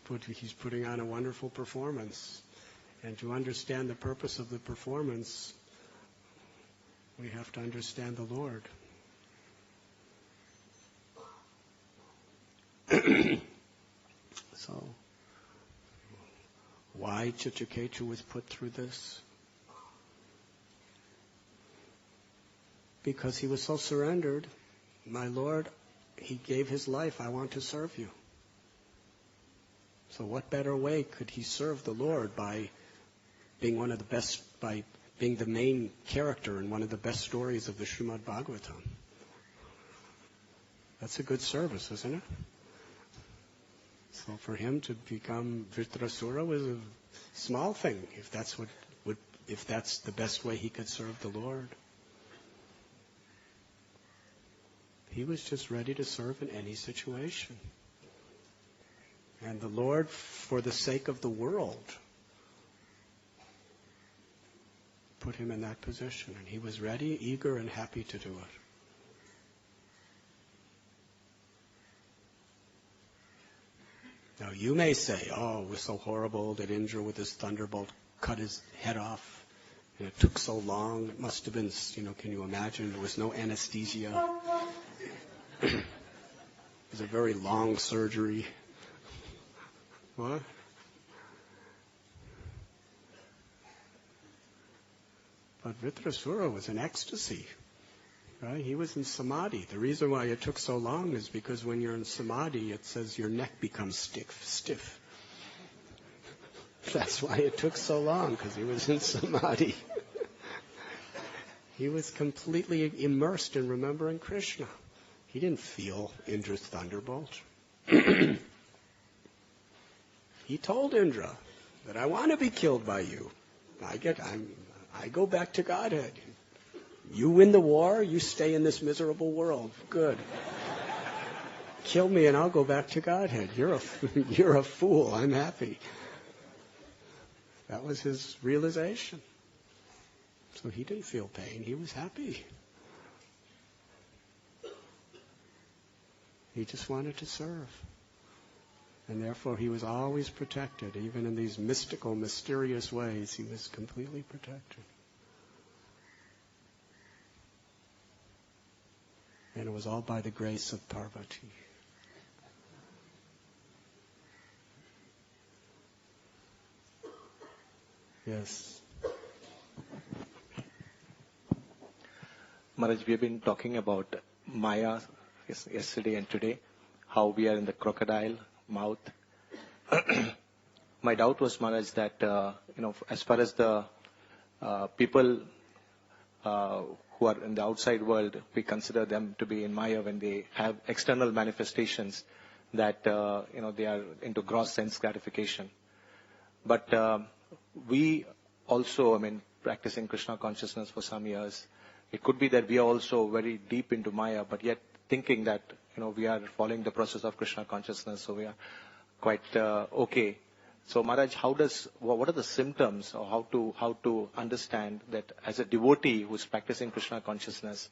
putting on a wonderful performance. And to understand the purpose of the performance, we have to understand the Lord. So, why Chitraketu was put through this? Because he was so surrendered. My Lord, he gave his life. I want to serve you. So what better way could he serve the Lord by being by being the main character in one of the best stories of the Srimad Bhagavatam? That's a good service, isn't it? So for him to become Vritrasura was a small thing, if that's the best way he could serve the Lord. He was just ready to serve in any situation. And the Lord, for the sake of the world, put him in that position. And he was ready, eager, and happy to do it. Now you may say, oh, it was so horrible that Indra with his thunderbolt cut his head off. And it took so long. It must have been, can you imagine? There was no anesthesia. It was a very long surgery. What? But Vritrasura was in ecstasy. Right? He was in samadhi. The reason why it took so long is because when you're in samadhi, it says your neck becomes stiff. That's why it took so long, because he was in samadhi. He was completely immersed in remembering Krishna. He didn't feel Indra's thunderbolt. He told Indra that I want to be killed by you. I go back to Godhead. You win the war, you stay in this miserable world. Good. Kill me and I'll go back to Godhead. You're a fool. I'm happy. That was his realization. So he didn't feel pain. He was happy. He just wanted to serve. And therefore he was always protected. Even in these mystical, mysterious ways, he was completely protected. And it was all by the grace of Parvati. Yes.
Maharaj, we have been talking about Maya yesterday and today, how we are in the crocodile mouth. My doubt was, Maharaj, that, as far as the people who are in the outside world, we consider them to be in Maya when they have external manifestations that, they are into gross sense gratification. But we also, practicing Krishna consciousness for some years, it could be that we are also very deep into Maya, but yet thinking that, we are following the process of Krishna consciousness, so we are quite okay. So Maharaj, what are the symptoms, or how to understand that as a devotee who's practicing Krishna consciousness,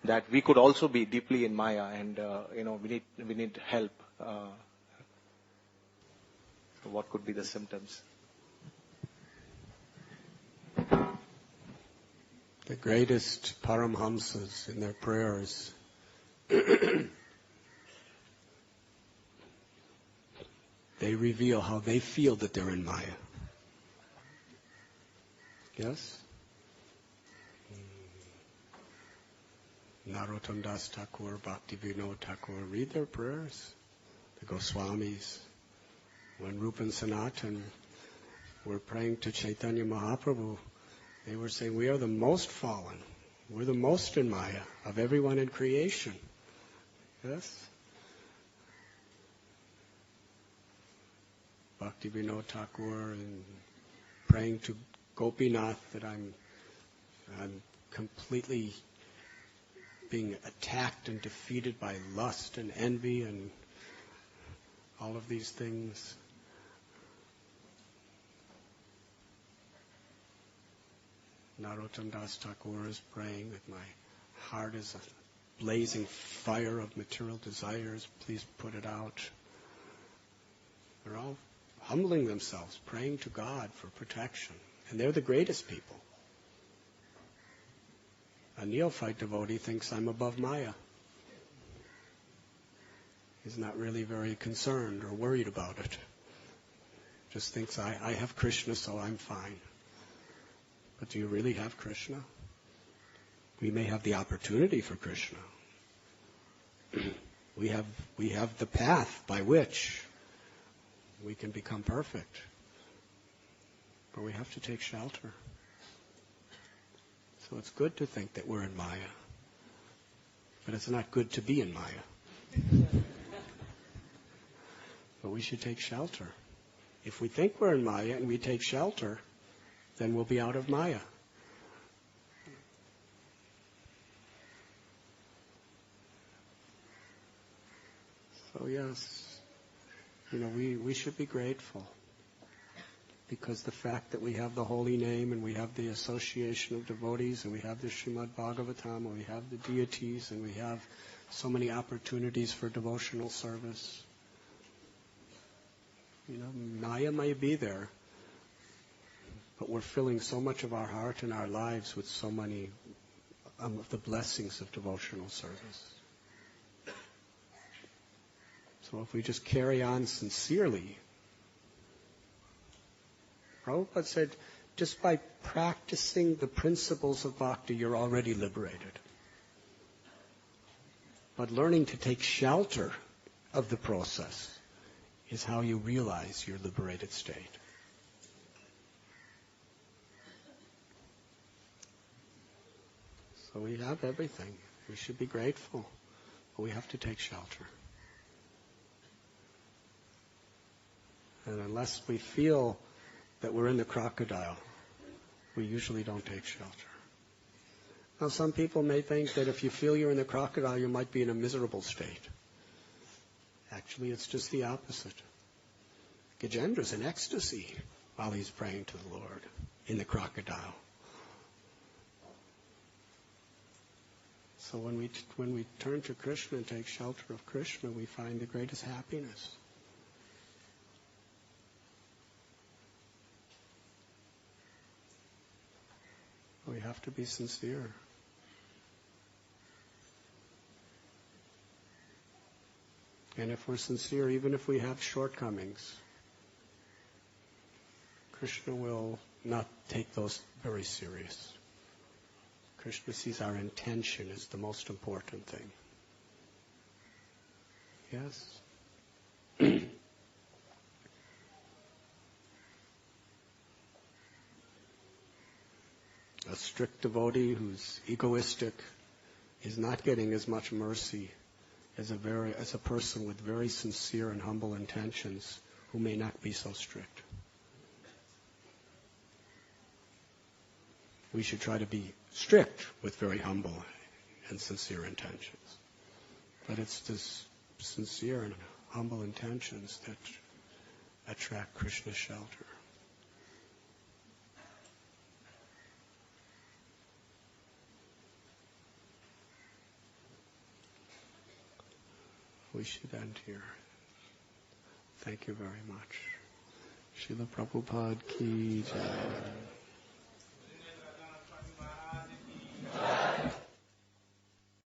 that we could also be deeply in Maya, and we need help. So what could be the symptoms?
The greatest Paramhamsas in their prayers they reveal how they feel that they're in Maya. Yes? Narottam Das Thakur, Bhakti Vinod Thakur, read their prayers. The Goswamis. When Rupa and Sanatan were praying to Chaitanya Mahaprabhu, they were saying, we are the most fallen. We're the most in Maya of everyone in creation. Yes? Bhakti Vinod Thakur and praying to Gopinath that I'm completely being attacked and defeated by lust and envy and all of these things. Narottam Das Thakur is praying that my heart is a blazing fire of material desires. Please put it out. They're all humbling themselves, praying to God for protection. And they're the greatest people. A neophyte devotee thinks I'm above Maya. He's not really very concerned or worried about it. Just thinks, I have Krishna, so I'm fine. But do you really have Krishna? We may have the opportunity for Krishna. We have the path by which we can become perfect. But we have to take shelter. So it's good to think that we're in Maya. But it's not good to be in Maya. But we should take shelter. If we think we're in Maya and we take shelter, then we'll be out of Maya. So yes, we should be grateful. Because the fact that we have the holy name and we have the association of devotees and we have the Srimad Bhagavatam and we have the deities and we have so many opportunities for devotional service. Maya may be there, but we're filling so much of our heart and our lives with so many of the blessings of devotional service. So if we just carry on sincerely, Prabhupada said, just by practicing the principles of bhakti, you're already liberated. But learning to take shelter of the process is how you realize your liberated state. So we have everything. We should be grateful, but we have to take shelter. And unless we feel that we're in the crocodile, we usually don't take shelter. Now, some people may think that if you feel you're in the crocodile, you might be in a miserable state. Actually, it's just the opposite. Gajendra's in ecstasy while he's praying to the Lord in the crocodile. So when we turn to Krishna and take shelter of Krishna, we find the greatest happiness. We have to be sincere. And if we're sincere, even if we have shortcomings, Krishna will not take those very serious. Krishna sees our intention as the most important thing. Yes? A strict devotee who's egoistic is not getting as much mercy as a person with very sincere and humble intentions who may not be so strict. We should try to be strict with very humble and sincere intentions. But it's this sincere and humble intentions that attract Krishna's shelter. We should end here. Thank you very much. Srila Prabhupada ki jai.